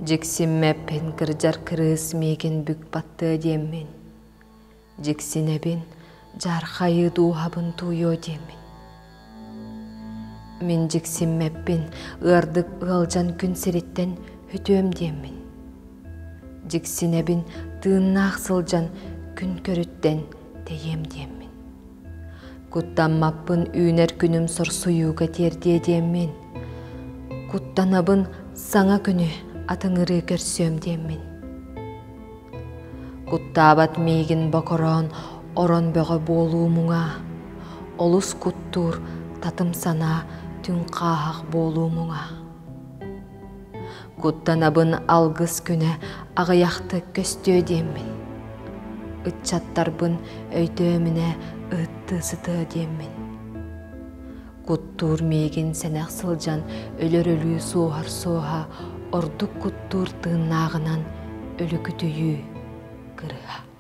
Jiksimmeppin kırjar kırıs megen büк battı diemmin. Jiksinebin jarxayı duhabın tuyo diemmin. Min jiksimmeppin ırdık ılcan gün seritten hütüöm diemmin. Jiksinebin tığınnaq sılcan gün körütten teyem diemmin. Kuttanmappın üner günüm sorsuyuga terdiye diemmin. Kuttanabın sana günü atыңыры көрсөм диеммин. Куттабат мейгин бакорон орон бөҕө болуумуңа, олус куттур татым сана түн қаһақ болуумуңа. Куттанабын алгыс күнө агыяхты көстөө диеммин. Ытчаттарбын өйтөөмүнө ытты сытыы диеммин. Куттур мейгин сенек сылжан өлөрөлүү суохар суоха ордук куттур тыыннаагынан өлүкүтүйүү кырыха.